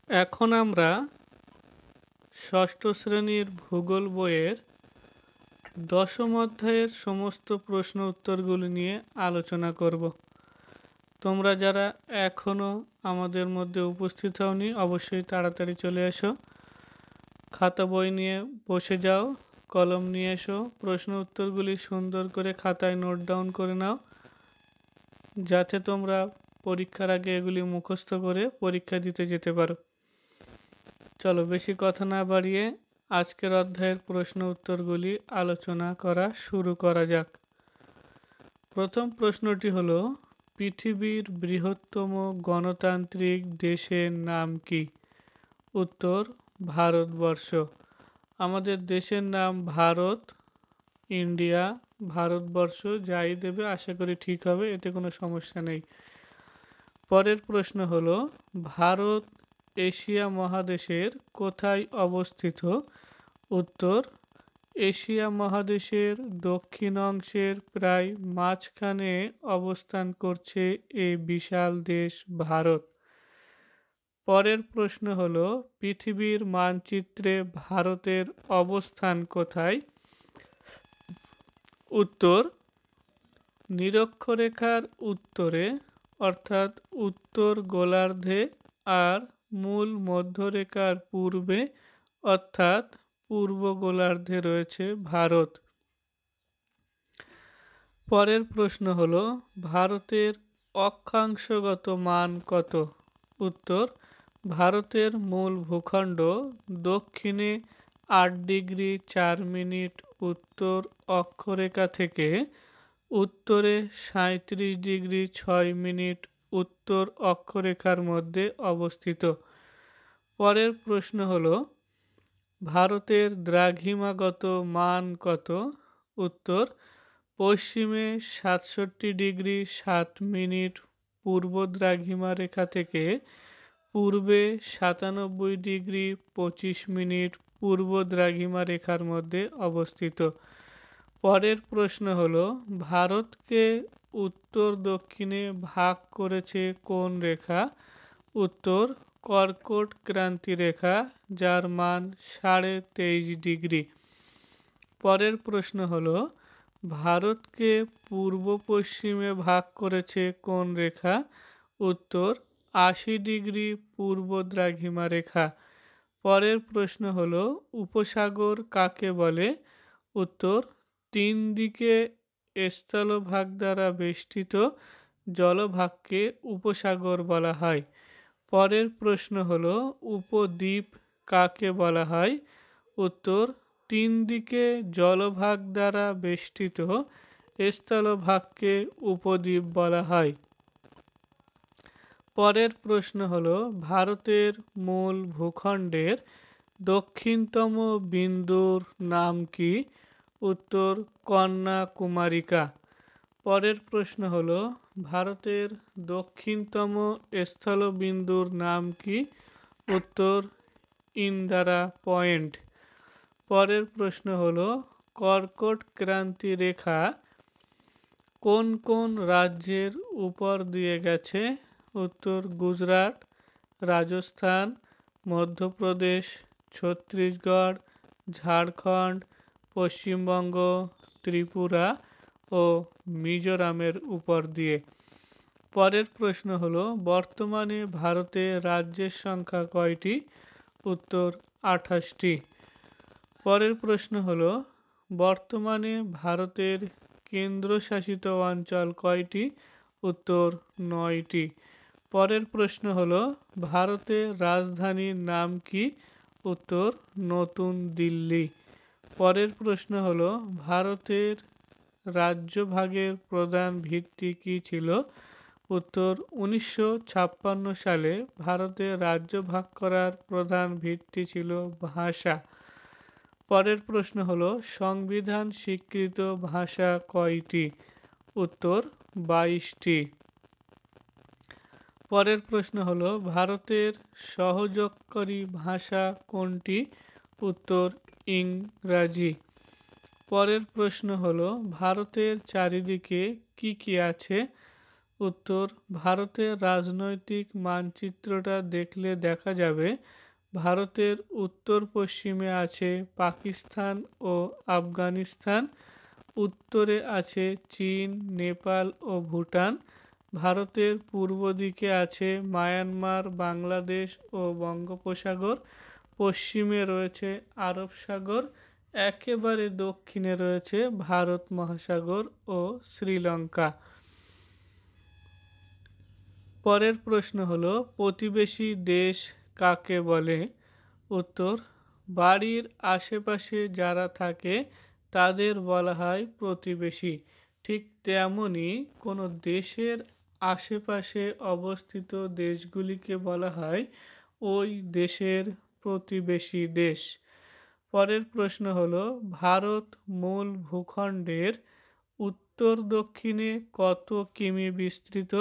এখন আমরা ষষ্ঠ শ্রেণীর ভূগোল বইয়ের দশম অধ্যায়ের সমস্ত প্রশ্ন উত্তরগুলি নিয়ে আলোচনা করব। তোমরা যারা এখনও আমাদের মধ্যে উপস্থিত হওনি অবশ্যই তাড়াতাড়ি চলে এসো, খাতা বই নিয়ে বসে যাও, কলম নিয়ে এসো, প্রশ্ন উত্তরগুলি সুন্দর করে খাতায় নোট ডাউন করে নাও, যাতে তোমরা পরীক্ষার আগে এগুলি মুখস্থ করে পরীক্ষা দিতে যেতে পারো। চলো বেশি কথা না বাড়িয়ে আজকের অধ্যায়ের প্রশ্ন উত্তরগুলি আলোচনা করা শুরু করা যাক। প্রথম প্রশ্নটি হলো, পৃথিবীর বৃহত্তম গণতান্ত্রিক দেশের নাম কি? উত্তর, ভারতবর্ষ। আমাদের দেশের নাম ভারত, ইন্ডিয়া, ভারতবর্ষ, যাই দেবে আশা করি ঠিক হবে, এতে কোনো সমস্যা নেই। পরের প্রশ্ন হলো, ভারত এশিয়া মহাদেশের কোথায় অবস্থিত? উত্তর, এশিয়া মহাদেশের দক্ষিণ অংশের প্রায় মাঝখানে অবস্থান করছে এই বিশাল দেশ ভারত। পরের প্রশ্ন হলো, পৃথিবীর মানচিত্রে ভারতের অবস্থান কোথায়? উত্তর, নিরক্ষরেখার উত্তরে অর্থাৎ উত্তর গোলার্ধে আর মূল মধ্যরেখার পূর্বে অর্থাৎ পূর্ব গোলার্ধে রয়েছে ভারত। পরের প্রশ্ন হলো, ভারতের অক্ষাংশগত মান কত? উত্তর, ভারতের মূল ভূখণ্ড দক্ষিণে 8 ডিগ্রি 4 মিনিট উত্তর অক্ষরেখা থেকে উত্তরে 37 ডিগ্রি 6 মিনিট উত্তর অক্ষরেখার মধ্যে অবস্থিত। পরের প্রশ্ন হলো, ভারতের দ্রাঘিমাগত মান কত? উত্তর, পশ্চিমে 67 ডিগ্রি 7 মিনিট পূর্ব দ্রাঘিমা রেখা থেকে পূর্বে 97 ডিগ্রি 25 মিনিট পূর্ব দ্রাঘিমা রেখার মধ্যে অবস্থিত। পরের প্রশ্ন হলো, ভারতকে উত্তর দক্ষিণে ভাগ করেছে কোন রেখা? উত্তর, কর্কট ক্রান্তি রেখা, যার মান 23.5 ডিগ্রি। পরের প্রশ্ন হলো, ভারতকে পূর্ব পশ্চিমে ভাগ করেছে কোন রেখা? উত্তর, 80 ডিগ্রি পূর্ব দ্রাঘিমা রেখা। পরের প্রশ্ন হলো, উপসাগর কাকে বলে? উত্তর, 3 দিকে স্থলভাগ দ্বারা বেষ্টিত জলভাগকে উপসাগর বলা হয়। পরের প্রশ্ন হলো, উপদ্বীপ কাকে বলা হয়? উত্তর, 3 দিকে জলভাগ দ্বারা বেষ্টিত স্থলভাগকে উপদ্বীপ বলা হয়। পরের প্রশ্ন হলো, ভারতের মূল ভূখণ্ডের দক্ষিণতম বিন্দুর নাম কি? উত্তর, কন্যাকুমারিকা। পরের প্রশ্ন হলো, ভারতের দক্ষিণতম স্থলবিন্দুর নাম কি? উত্তর, ইন্দিরা পয়েন্ট। পরের প্রশ্ন হলো, কর্কট ক্রান্তি রেখা কোন কোন রাজ্যের উপর দিয়ে গেছে? উত্তর, গুজরাট, রাজস্থান, মধ্যপ্রদেশ, ছত্তিশগড়, ঝাড়খণ্ড, পশ্চিমবঙ্গ, ত্রিপুরা ও মিজোরামের উপর দিয়ে। পরের প্রশ্ন হলো, বর্তমানে ভারতে রাজ্যের সংখ্যা কয়টি? উত্তর, 28টি। পরের প্রশ্ন হলো, বর্তমানে ভারতের কেন্দ্রশাসিত অঞ্চল কয়টি? উত্তর, 9টি। পরের প্রশ্ন হলো, ভারতের রাজধানীর নাম কি? উত্তর, নতুন দিল্লি। পরের প্রশ্ন হলো, ভারতের রাজ্যভাগের প্রধান ভিত্তি কি ছিল? উত্তর, 1956 সালে ভারতের রাজ্য ভাগ করার প্রধান ভিত্তি ছিল ভাষা। পরের প্রশ্ন হলো, সংবিধান স্বীকৃত ভাষা কয়টি? উত্তর, 22টি। পরের প্রশ্ন হলো, ভারতের সহযোগকারী ভাষা কোনটি? উত্তর, ইংরাজি। পরের প্রশ্ন হলো, ভারতের চারিদিকে কি কি আছে? উত্তর, ভারতের রাজনৈতিক মানচিত্রটা দেখলে দেখা যাবে ভারতের উত্তর পশ্চিমে আছে পাকিস্তান ও আফগানিস্তান, উত্তরে আছে চীন, নেপাল ও ভুটান, ভারতের পূর্ব দিকে আছে মায়ানমার, বাংলাদেশ ও বঙ্গোপসাগর, পশ্চিমে রয়েছে আরব সাগর, একেবারে দক্ষিণে রয়েছে ভারত মহাসাগর ও শ্রীলঙ্কা। পরের প্রশ্ন হলো প্রতিবেশী দেশ কাকে বলে? উত্তর, বাড়ির আশেপাশে যারা থাকে তাদের বলা হয় প্রতিবেশী। ঠিক তেমনই কোনো দেশের আশেপাশে অবস্থিত দেশগুলিকে বলা হয় ওই দেশের প্রতিবেশী দেশ। পরের প্রশ্ন হলো ভারত মূল ভূখণ্ডের উত্তর দক্ষিণে কত কিমি বিস্তৃত?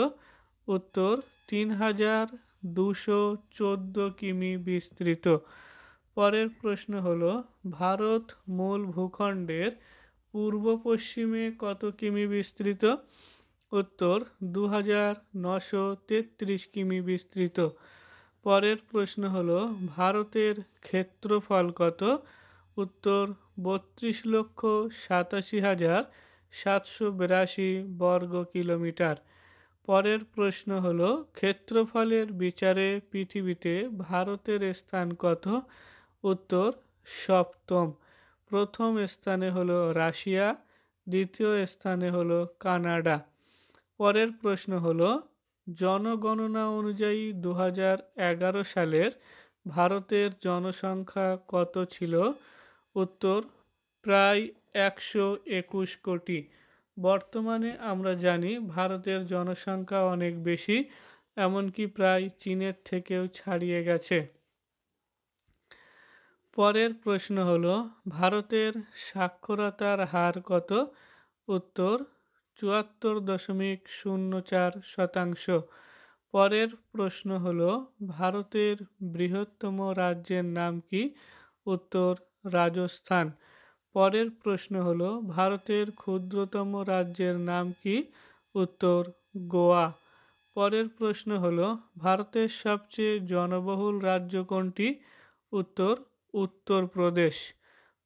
উত্তর, ৩,২১৪ কিমি বিস্তৃত। পরের প্রশ্ন হলো ভারত মূল ভূখণ্ডের পূর্ব পশ্চিমে কত কিমি বিস্তৃত? উত্তর, ২,৯৩৩ কিমি বিস্তৃত। পরের প্রশ্ন হলো ভারতের ক্ষেত্রফল কত? উত্তর, ৩২,৮৭,৭৮২ বর্গ কিলোমিটার। পরের প্রশ্ন হলো ক্ষেত্রফলের বিচারে পৃথিবীতে ভারতের স্থান কত? উত্তর, সপ্তম। প্রথম স্থানে হলো রাশিয়া, দ্বিতীয় স্থানে হলো কানাডা। পরের প্রশ্ন হলো জনগণনা অনুযায়ী ২০১১ সালের ভারতের জনসংখ্যা কত ছিল? উত্তর, প্রায় ১২১ কোটি। বর্তমানে আমরা জানি ভারতের জনসংখ্যা অনেক বেশি, এমনকি প্রায় চীনের থেকেও ছাড়িয়ে গেছে। পরের প্রশ্ন হলো ভারতের সাক্ষরতার হার কত? উত্তর, ৭৪.০৪%। পরের প্রশ্ন হলো ভারতের বৃহত্তম রাজ্যের নাম কি? উত্তর, রাজস্থান। পরের প্রশ্ন হলো ভারতের ক্ষুদ্রতম রাজ্যের নাম কি? উত্তর, গোয়া। পরের প্রশ্ন হলো ভারতের সবচেয়ে জনবহুল রাজ্য কোনটি? উত্তর, উত্তরপ্রদেশ।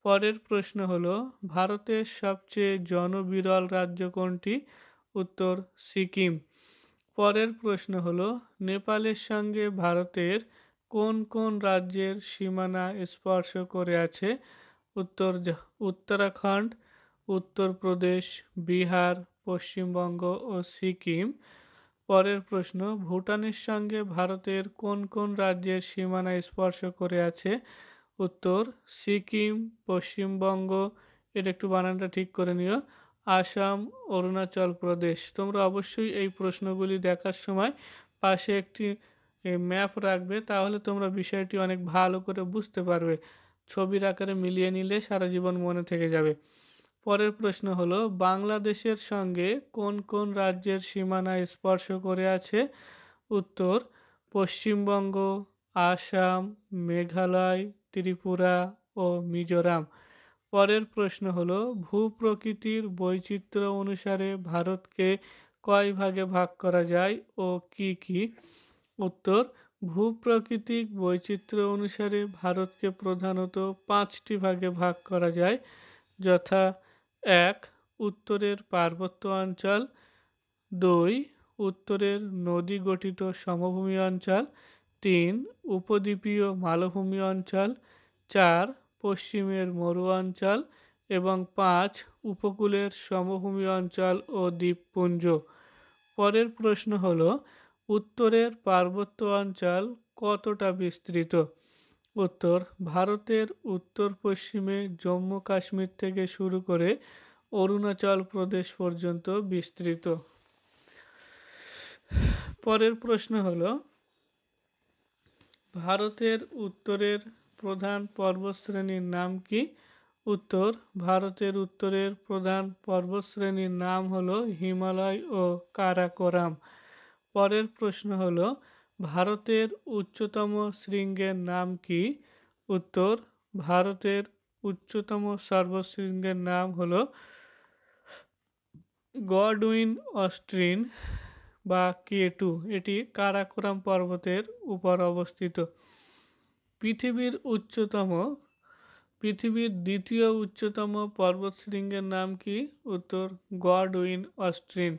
পরের প্রশ্ন হলো ভারতের সবচেয়ে জনবিরল রাজ্য কোনটি? উত্তর, সিকিম। পরের প্রশ্ন হলো নেপালের সঙ্গে ভারতের কোন কোন রাজ্যের সীমানা স্পর্শ করে আছে? উত্তর, উত্তরাখণ্ড, উত্তরপ্রদেশ, বিহার, পশ্চিমবঙ্গ ও সিকিম। পরের প্রশ্ন ভুটানের সঙ্গে ভারতের কোন কোন রাজ্যের সীমানা স্পর্শ করে আছে? উত্তর, সিকিম, পশ্চিমবঙ্গ, এটা একটু বানানটা ঠিক করে নিও, আসাম, অরুণাচল প্রদেশ। তোমরা অবশ্যই এই প্রশ্নগুলি দেখার সময় পাশে একটি ম্যাপ রাখবে, তাহলে তোমরা বিষয়টি অনেক ভালো করে বুঝতে পারবে। ছবির আকারে মিলিয়ে নিলে সারা জীবন মনে থেকে যাবে। পরের প্রশ্ন হলো বাংলাদেশের সঙ্গে কোন কোন রাজ্যের সীমানা স্পর্শ করে আছে? উত্তর, পশ্চিমবঙ্গ, আসাম, মেঘালয়, ত্রিপুরা ও মিজোরাম। পরের প্রশ্ন হলো ভূপ্রকৃতির বৈচিত্র্য অনুসারে ভারতকে কয় ভাগে ভাগ করা যায় ও কি কি? উত্তর, ভূপ্রাকৃতিক বৈচিত্র্য অনুসারে ভারতকে প্রধানত 5টি ভাগে ভাগ করা যায়, যথা ১. উত্তরের পার্বত্য অঞ্চল, ২. উত্তরের নদী গঠিত সমভূমি অঞ্চল, ৩. উপদ্বীপীয় মালভূমি অঞ্চল, ৪. পশ্চিমের মরু অঞ্চল এবং ৫. উপকূলের সমভূমি অঞ্চল ও দ্বীপপুঞ্জ। পরের প্রশ্ন হলো উত্তরের পার্বত্য অঞ্চল কতটা বিস্তৃত? উত্তর, ভারতের উত্তর পশ্চিমে জম্মু কাশ্মীর থেকে শুরু করে অরুণাচল প্রদেশ পর্যন্ত বিস্তৃত। পরের প্রশ্ন হলো ভারতের উত্তরের প্রধান পর্বতশ্রেণীর নাম কি? উত্তর, ভারতের উত্তরের প্রধান পর্বতশ্রেণীর নাম হলো হিমালয় ও কারাকোরাম। পরের প্রশ্ন হলো ভারতের উচ্চতম শৃঙ্গের নাম কি? উত্তর, ভারতের উচ্চতম সর্বশৃঙ্গের নাম হলো গডউইন অস্ট্রিন। বা K2, এটি কারাকোরাম পর্বতের উপর অবস্থিত। পৃথিবীর দ্বিতীয় উচ্চতম পর্বতশৃঙ্গের নাম কি? উত্তর গডউইন অস্ট্রিন।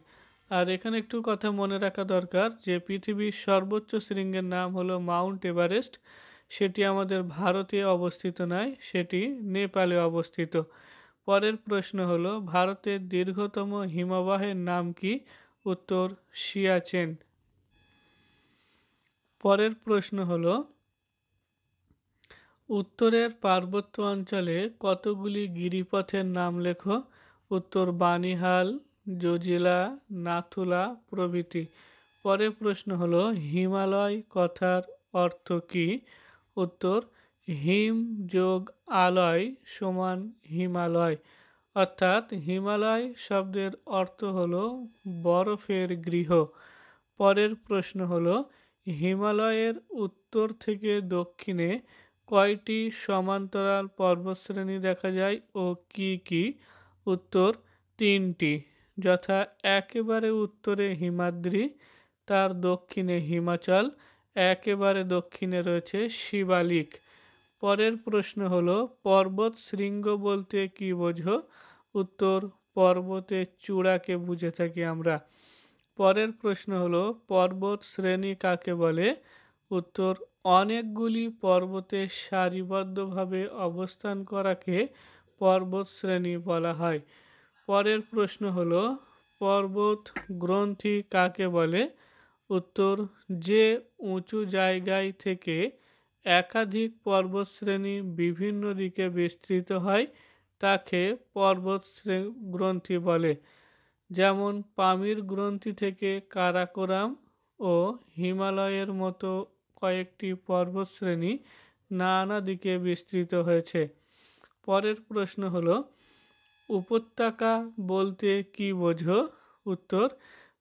আর এখানে একটু কথা মনে রাখা দরকার যে পৃথিবীর সর্বোচ্চ শৃঙ্গের নাম হলো মাউন্ট এভারেস্ট। সেটি আমাদের ভারতে অবস্থিত নয়, সেটি নেপালে অবস্থিত। পরের প্রশ্ন হলো ভারতের দীর্ঘতম হিমবাহের নাম কি? উত্তর সিয়াচেন। পরের প্রশ্ন হলো উত্তরের পার্বত্য অঞ্চলে কতগুলি গিরিপথের নাম লেখো? উত্তর বানিহাল, জজিলা, নাথুলা প্রভৃতি। পরের প্রশ্ন হলো হিমালয় কথার অর্থ কি? উত্তর হিম যোগ আলয় সমান হিমালয়, অর্থাৎ হিমালয় শব্দের অর্থ হলো বরফের গৃহ। পরের প্রশ্ন হলো হিমালয়ের উত্তর থেকে দক্ষিণে কয়টি সমান্তরাল পর্বতশ্রেণী দেখা যায় ও কি কি? উত্তর 3টি, যথা একেবারে উত্তরে হিমাদ্রি, তার দক্ষিণে হিমাচল, একেবারে দক্ষিণে রয়েছে শিবালিক। পরের প্রশ্ন হলো পর্বত শৃঙ্গ বলতে কি বোঝো? উত্তর পর্বতের চূড়াকে বুঝে থাকি আমরা। পরের প্রশ্ন হলো পর্বত শ্রেণী কাকে বলে? উত্তর অনেকগুলি পর্বতের সারিবদ্ধভাবে অবস্থান করাকে পর্বত শ্রেণী বলা হয়। পরের প্রশ্ন হলো পর্বত গ্রন্থি কাকে বলে? উত্তর যে উঁচু জায়গায় থেকে একাধিক পর্বতশ্রেণী বিভিন্ন দিকে বিস্তৃত হয় তাকে পর্বত গ্রন্থি বলে। যেমন পামির গ্রন্থি থেকে কারাকোরাম ও হিমালয়ের মতো কয়েকটি পর্বতশ্রেণী নানা দিকে বিস্তৃত হয়েছে। পরের প্রশ্ন হলো উপত্যকা বলতে কি বোঝো? উত্তর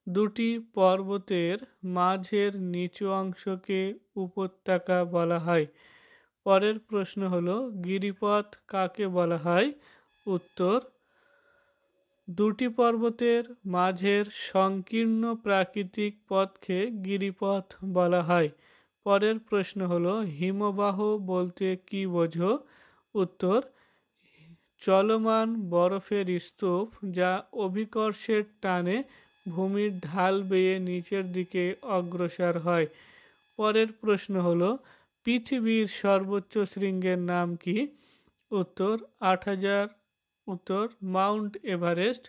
দুটি পর্বতের মাঝের নিচু অংশকে উপত্যকা বলা হয়। পরের প্রশ্ন হলো গিরিপথ কাকে বলা হয়? উত্তর দুটি পর্বতের মাঝের সংকীর্ণ প্রাকৃতিক পথকে গিরিপথ বলা হয়। পরের প্রশ্ন হলো হিমবাহ বলতে কি বোঝো? উত্তর চলমান বরফের স্তূপ যা অভিকর্ষের টানে ভূমির ঢাল বেয়ে নিচের দিকে অগ্রসর হয়। পরের প্রশ্ন হলো পৃথিবীর সর্বোচ্চ শৃঙ্গের নাম কি? উত্তর 8,000, উত্তর মাউন্ট এভারেস্ট।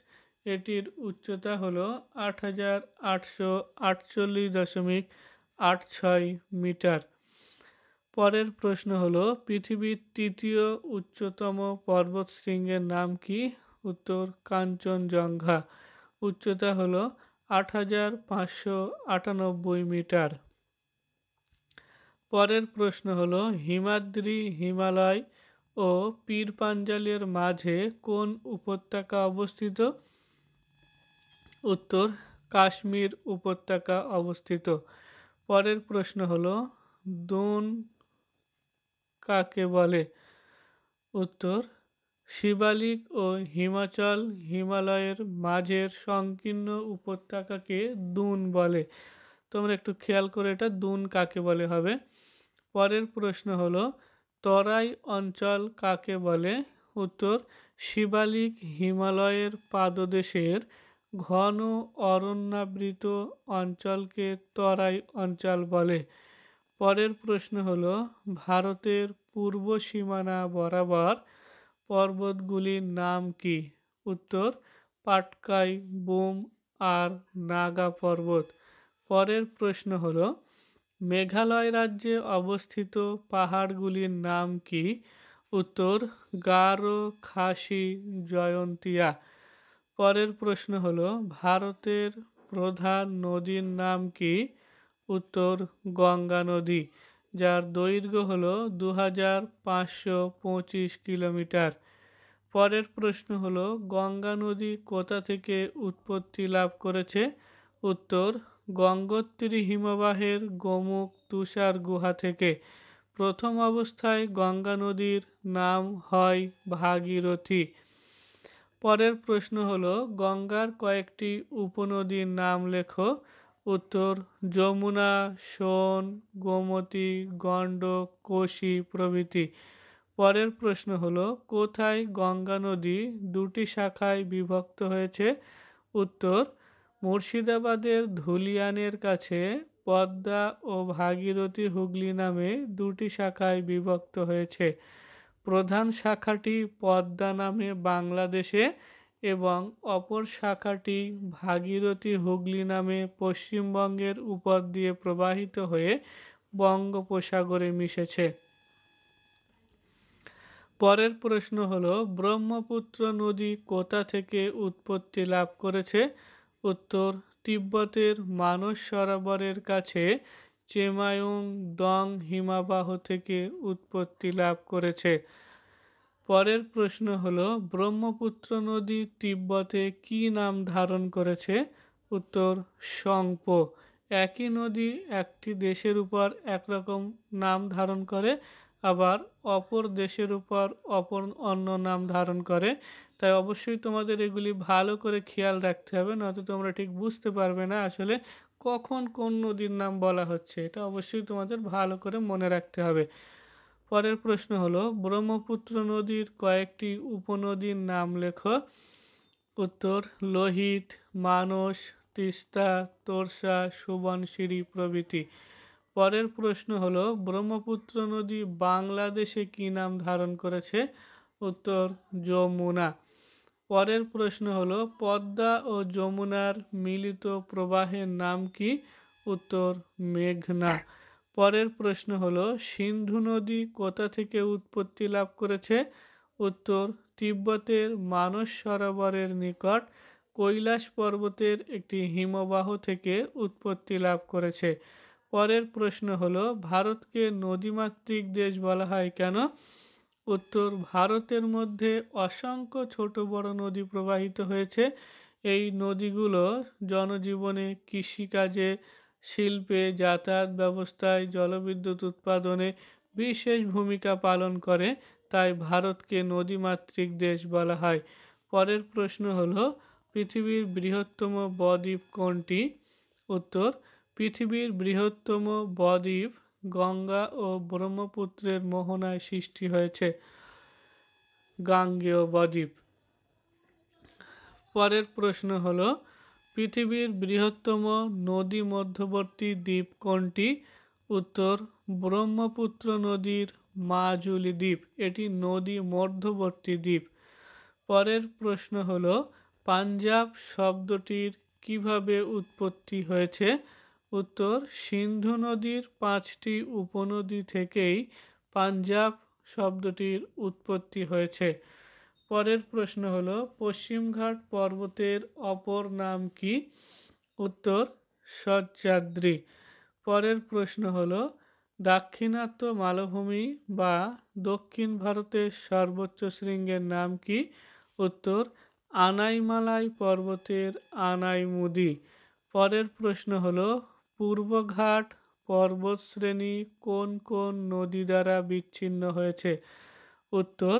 এটির উচ্চতা হলো 8,848.86 মিটার। পরের প্রশ্ন হলো পৃথিবীর তৃতীয় উচ্চতম পর্বতশৃঙ্গের নাম কি? উত্তর কাঞ্চনজঙ্ঘা। উচ্চতা হলো 8,598 মিটার। পরের প্রশ্ন হলো হিমাদ্রি, হিমালয় ও পীর পাঞ্জালের মাঝে কোন উপত্যকা অবস্থিত? উত্তর কাশ্মীর উপত্যকা অবস্থিত। পরের প্রশ্ন হলো দুন কাকে বলে? উত্তর শিবালিক ও হিমাচল হিমালয়ের মাঝের সংকীর্ণ উপত্যকাকে দুন বলে। তোমরা একটু খেয়াল করে এটা দুন কাকে বলে হবে। পরের প্রশ্ন হলো তরাই অঞ্চল কাকে বলে? উত্তর শিবালিক হিমালয়ের পাদদেশের ঘন অরণ্যাবৃত অঞ্চলকে তরাই অঞ্চল বলে। পরের প্রশ্ন হলো ভারতের পূর্ব সীমানা বরাবর পর্বতগুলির নাম কি? উত্তর পাটকাই, বুম আর নাগা পর্বত। পরের প্রশ্ন হলো মেঘালয় রাজ্যে অবস্থিত পাহাড়গুলির নাম কি? উত্তর গারো, খাসি, জয়ন্তিয়া। পরের প্রশ্ন হলো ভারতের প্রধান নদীর নাম কি? উত্তর গঙ্গা নদী, যার দৈর্ঘ্য হলো 2,525 কিলোমিটার। পরের প্রশ্ন হলো গঙ্গা নদী কোথা থেকে উৎপত্তি লাভ করেছে? উত্তর গঙ্গোত্রী হিমবাহের গোমুখ তুষার গুহা থেকে। প্রথম অবস্থায় গঙ্গা নদীর নাম হয় ভাগীরথী। পরের প্রশ্ন হলো গঙ্গার কয়েকটি উপনদীর নাম লেখো। উত্তর যমুনা, সোন, গোমতী, গণ্ডক, কোশি প্রভৃতি। পরের প্রশ্ন হলো কোথায় গঙ্গা নদী দুটি শাখায় বিভক্ত হয়েছে? উত্তর মুর্শিদাবাদের ধুলিয়ানের কাছে পদ্মা ও ভাগীরথী হুগলি নামে দুটি শাখায় বিভক্ত হয়েছে। প্রধান শাখাটি পদ্মা নামে বাংলাদেশে এবং অপর শাখাটি ভাগীরথী হুগলি নামে পশ্চিমবঙ্গের উপর দিয়ে প্রবাহিত হয়ে বঙ্গোপসাগরে মিশেছে। পরের প্রশ্ন হলো ব্রহ্মপুত্র নদী কোথা থেকে উৎপত্তি লাভ করেছে? উত্তর তিব্বতের মানস সরোবরের কাছে চেমায়ুং ডং হিমবাহ থেকে উৎপত্তি লাভ করেছে। পরের প্রশ্ন হলো ব্রহ্মপুত্র নদী তিব্বতে কি নাম ধারণ করেছে? উত্তর সংপো। একই নদী একটি দেশের উপর একরকম নাম ধারণ করে, আবার অপর দেশের উপর অপর অন্য নাম ধারণ করে। তাই অবশ্যই তোমাদের এগুলি ভালো করে খেয়াল রাখতে হবে, নয়তো তোমরা ঠিক বুঝতে পারবে না আসলে কখন কোন নদীর নাম বলা হচ্ছে। এটা অবশ্যই তোমাদের ভালো করে মনে রাখতে হবে। পরের প্রশ্ন হলো ব্রহ্মপুত্র নদীর কয়েকটি উপনদীর নাম লেখো। উত্তর লোহিত, মানস, তিস্তা, তোরসা, সুবনশিরি প্রভৃতি। পরের প্রশ্ন হলো ব্রহ্মপুত্র নদী বাংলাদেশে কি নাম ধারণ করেছে? উত্তর যমুনা। পরের প্রশ্ন হলো পদ্মা ও যমুনার মিলিত প্রবাহের নাম কি? উত্তর মেঘনা। পরের প্রশ্ন হলো সিন্ধু নদী কোথা থেকে উৎপত্তি লাভ করেছে? উত্তর তিব্বতের মানস সরোবরের নিকট কৈলাস পর্বতের একটি হিমবাহ থেকে উৎপত্তি লাভ করেছে। পরের প্রশ্ন হলো ভারতকে নদীমাতৃক দেশ বলা হয় কেন? উত্তর ভারতের মধ্যে অসংখ্য ছোট বড় নদী প্রবাহিত হয়েছে। এই নদীগুলো জনজীবনে, কৃষিকাজে, শিল্পে, যাতায়াত ব্যবস্থায়, জলবিদ্যুৎ উৎপাদনে বিশেষ ভূমিকা পালন করে, তাই ভারতকে নদীমাতৃক দেশ বলা হয়। পরের প্রশ্ন হলো পৃথিবীর বৃহত্তম বদ্বীপ কোনটি? উত্তর পৃথিবীর বৃহত্তম বদ্বীপ গঙ্গা ও ব্রহ্মপুত্রের মোহনায় সৃষ্টি হয়েছে, গাঙ্গেয় বদ্বীপ। পরের প্রশ্ন হলো পৃথিবীর বৃহত্তম নদী মধ্যবর্তী দ্বীপ কোনটি? উত্তর ব্রহ্মপুত্র নদীর মাজুলি দ্বীপ, এটি নদী মধ্যবর্তী দ্বীপ। পরের প্রশ্ন হলো পাঞ্জাব শব্দটির কিভাবে উৎপত্তি হয়েছে? উত্তর সিন্ধু নদীর 5টি উপনদী থেকেই পাঞ্জাব শব্দটির উৎপত্তি হয়েছে। পরের প্রশ্ন হলো পশ্চিমঘাট পর্বতের অপর নাম কি? উত্তর সহ্যাদ্রি। পরের প্রশ্ন হলো দাক্ষিণাত্য মালভূমি বা দক্ষিণ ভারতের সর্বোচ্চ শৃঙ্গের নাম কি? উত্তর আনাইমালাই পর্বতের আনাইমুদি। পরের প্রশ্ন হলো পূর্বঘাট পর্বতশ্রেণী কোন কোন নদী দ্বারা বিচ্ছিন্ন হয়েছে? উত্তর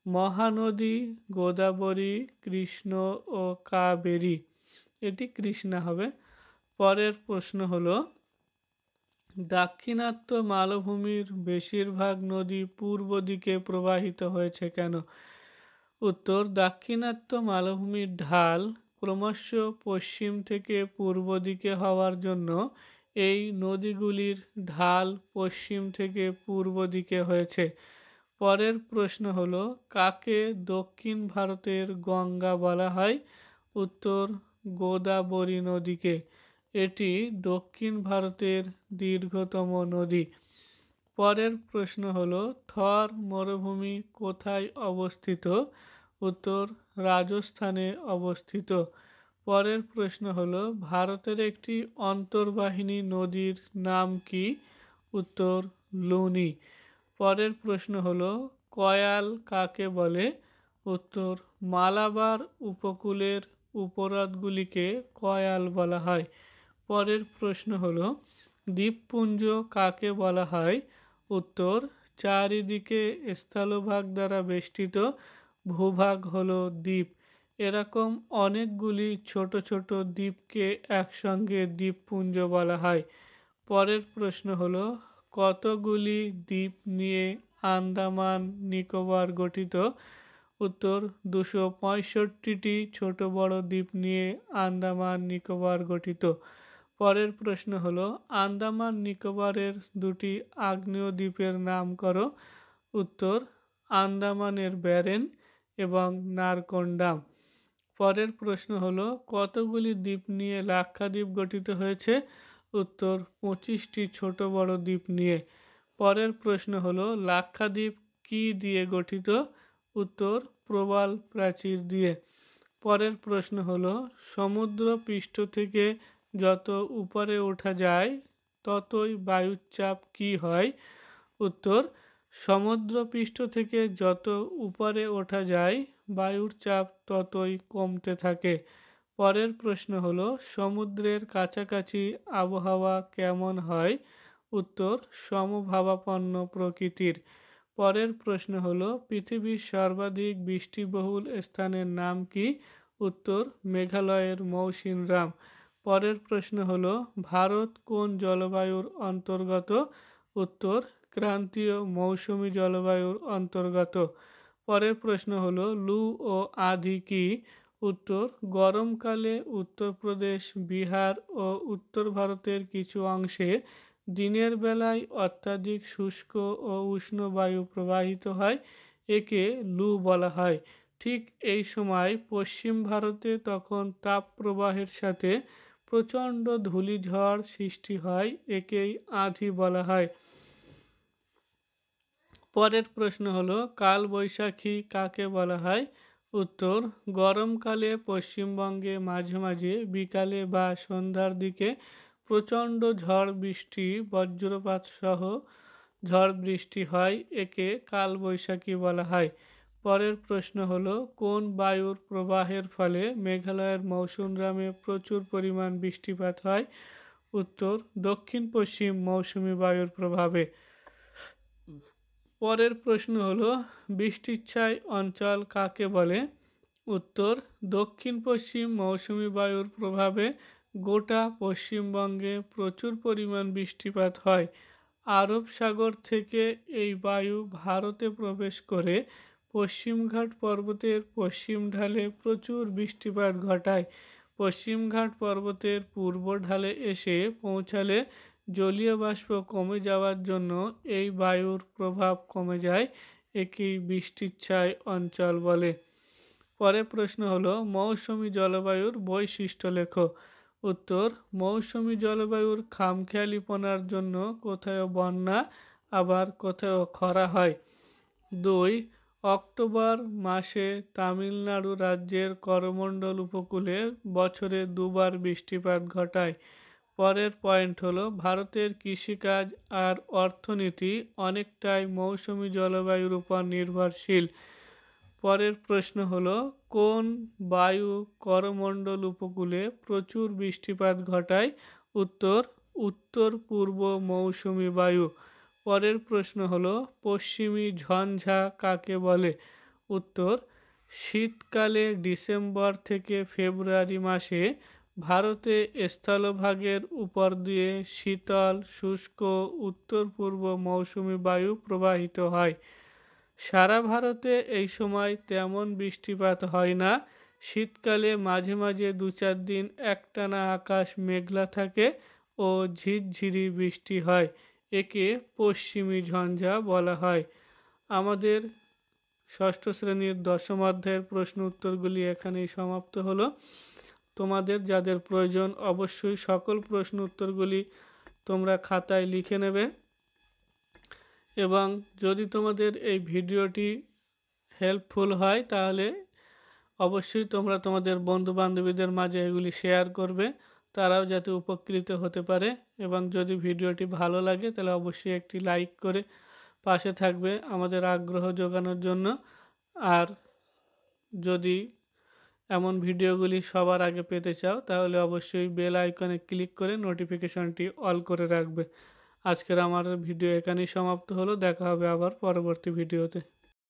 মহানদী, গোদাবরী, কৃষ্ণ ও কাবেরী, এটি কৃষ্ণা হবে। পরের প্রশ্ন হলো দাক্ষিণাত্য মালভূমির বেশিরভাগ নদী পূর্ব দিকে প্রবাহিত হয়েছে কেন? উত্তর দাক্ষিণাত্য মালভূমির ঢাল ক্রমশ পশ্চিম থেকে পূর্ব দিকে হওয়ার জন্য এই নদীগুলির ঢাল পশ্চিম থেকে পূর্ব দিকে হয়েছে। পরের প্রশ্ন হলো কাকে দক্ষিণ ভারতের গঙ্গা বলা হয়? উত্তর গোদাবরী নদীকে, এটি দক্ষিণ ভারতের দীর্ঘতম নদী। পরের প্রশ্ন হলো থর মরুভূমি কোথায় অবস্থিত? উত্তর রাজস্থানে অবস্থিত। পরের প্রশ্ন হলো ভারতের একটি অন্তর্বাহিনী নদীর নাম কি? উত্তর লুনি। পরের প্রশ্ন হলো কয়াল কাকে বলে? উত্তর মালাবার উপকূলের উপহ্রদগুলিকে কয়াল বলা হয়। পরের প্রশ্ন হলো দ্বীপপুঞ্জ কাকে বলা হয়? উত্তর চারিদিকে স্থলভাগ দ্বারা বেষ্টিত ভূভাগ হলো দ্বীপ, এরকম অনেকগুলি ছোট ছোট দ্বীপকে একসঙ্গে দ্বীপপুঞ্জ বলা হয়। পরের প্রশ্ন হলো, কতগুলি দ্বীপ নিয়ে আন্দামান নিকোবর গঠিত? উত্তর, 265টি ছোট বড় দ্বীপ নিয়ে আন্দামান নিকোবর গঠিত। পরের প্রশ্ন হলো, আন্দামান নিকোবরের দুটি আগ্নেয় দ্বীপের নাম করো। উত্তর, আন্দামানের ব্যারেন এবং নারকন্ডাম। পরের প্রশ্ন হলো, কতগুলি দ্বীপ নিয়ে লাক্ষাদ্বীপ গঠিত হয়েছে? উত্তর, 25টি ছোট বড় দ্বীপ নিয়ে। পরের প্রশ্ন হলো, লাক্ষাদ্বীপ কি দিয়ে গঠিত? উত্তর, প্রবাল প্রাচীর দিয়ে। পরের প্রশ্ন হলো, সমুদ্র পৃষ্ঠ থেকে যত উপরে ওঠা যায় ততই বায়ুর চাপ কি হয়? উত্তর, সমুদ্রপৃষ্ঠ থেকে যত উপরে ওঠা যায় বায়ুর চাপ ততই কমতে থাকে। পরের প্রশ্ন হলো, সমুদ্রের কাছাকাছি আবহাওয়া কেমন হয়? উত্তর, সমভাবাপন্ন প্রকৃতির। পরের প্রশ্ন হলো, পৃথিবীর সর্বাধিক বৃষ্টিবহুল স্থানের নাম কি? উত্তর, মেঘালয়ের মৌসিনরাম। পরের প্রশ্ন হলো, ভারত কোন জলবায়ুর অন্তর্গত? উত্তর, ক্রান্তীয় মৌসুমী জলবায়ুর অন্তর্গত। পরের প্রশ্ন হলো, লু ও আঁধি কি? উত্তর, গরমকালে উত্তরপ্রদেশ, বিহার ও উত্তর ভারতের কিছু অংশে দিনের বেলায় অত্যাধিক শুষ্ক ও উষ্ণ বায়ু প্রবাহিত হয়, একে লু বলা হয়। ঠিক এই সময় পশ্চিম ভারতে তখন তাপপ্রবাহের সাথে প্রচণ্ড ধূলিঝড় সৃষ্টি হয়, একেই আঁধি বলা হয়। পরের প্রশ্ন হলো, কালবৈশাখী কাকে বলা হয়? উত্তর, গরমকালে পশ্চিমবঙ্গে মাঝে মাঝে বিকালে বা সন্ধ্যার দিকে প্রচণ্ড ঝড় বৃষ্টি বজ্রপাত সহ ঝড় বৃষ্টি হয়, একে কালবৈশাখী বলা হয়। পরের প্রশ্ন হলো, কোন বায়ুর প্রবাহের ফলে মেঘালয়ের মৌসুমরামে প্রচুর পরিমাণ বৃষ্টিপাত হয়? উত্তর, দক্ষিণ পশ্চিম মৌসুমী বায়ুর প্রভাবে। পরের প্রশ্ন হলো, বৃষ্টিচ্ছায় অঞ্চল কাকে বলে? উত্তর, দক্ষিণ পশ্চিম মৌসুমী বায়ুর প্রভাবে গোটা পশ্চিমবঙ্গে প্রচুর পরিমাণ বৃষ্টিপাত হয়। আরব সাগর থেকে এই বায়ু ভারতে প্রবেশ করে পশ্চিমঘাট পর্বতের পশ্চিম ঢালে প্রচুর বৃষ্টিপাত ঘটায়। পশ্চিমঘাট পর্বতের পূর্ব ঢালে এসে পৌঁছালে জলীয় বাষ্প কমে যাওয়ার জন্য এই বায়ুর প্রভাব কমে যায়, একেই বৃষ্টিচ্ছায় অঞ্চল বলে। পরের প্রশ্ন হলো, মৌসুমী জলবায়ুর বৈশিষ্ট্য লেখো। উত্তর, মৌসুমী জলবায়ুর খামখেয়ালিপনার জন্য কোথাও বন্যা আবার কোথাও খরা হয়। 2. অক্টোবর মাসে তামিলনাড়ু রাজ্যের করমণ্ডল উপকূলে বছরে 2বার বৃষ্টিপাত ঘটায়। পরের পয়েন্ট হলো, ভারতের কৃষিকাজ আর অর্থনীতি অনেকটাই মৌসুমী জলবায়ুর উপর নির্ভরশীল। পরের প্রশ্ন হলো, কোন বায়ু করমণ্ডল উপকূলে প্রচুর বৃষ্টিপাত ঘটায়? উত্তর, উত্তর পূর্ব মৌসুমী বায়ু। পরের প্রশ্ন হলো, পশ্চিমী ঝঞ্ঝা কাকে বলে? উত্তর, শীতকালে ডিসেম্বর থেকে ফেব্রুয়ারি মাসে ভারতে স্থলভাগের উপর দিয়ে শীতল শুষ্ক উত্তর পূর্ব মৌসুমী বায়ু প্রবাহিত হয়। সারা ভারতে এই সময় তেমন বৃষ্টিপাত হয় না। শীতকালে মাঝে মাঝে 2-4 দিন একটানা আকাশ মেঘলা থাকে ও ঝিরঝিরি বৃষ্টি হয়, একে পশ্চিমী ঝঞ্ঝা বলা হয়। আমাদের ষষ্ঠ শ্রেণীর 10ম অধ্যায়ের প্রশ্ন উত্তরগুলি এখানেই সমাপ্ত হলো। তোমাদের যাদের প্রয়োজন অবশ্যই সকল প্রশ্ন উত্তরগুলি তোমরা খাতায় লিখে নেবে, এবং যদি তোমাদের এই ভিডিওটি হেল্পফুল হয় তাহলে অবশ্যই তোমরা তোমাদের বন্ধু বান্ধবীদের মাঝে এগুলি শেয়ার করবে, তারাও যাতে উপকৃত হতে পারে। এবং যদি ভিডিওটি ভালো লাগে তাহলে অবশ্যই একটি লাইক করে পাশে থাকবে আমাদের আগ্রহ যোগানোর জন্য। আর যদি এমন ভিডিওগুলি সবার আগে পেতে চাও তাহলে অবশ্যই বেল আইকনে ক্লিক করে নোটিফিকেশনটি অল করে রাখবে। আজকের আমার ভিডিও এখানেই সমাপ্ত হলো, দেখা হবে আবার পরবর্তী ভিডিওতে।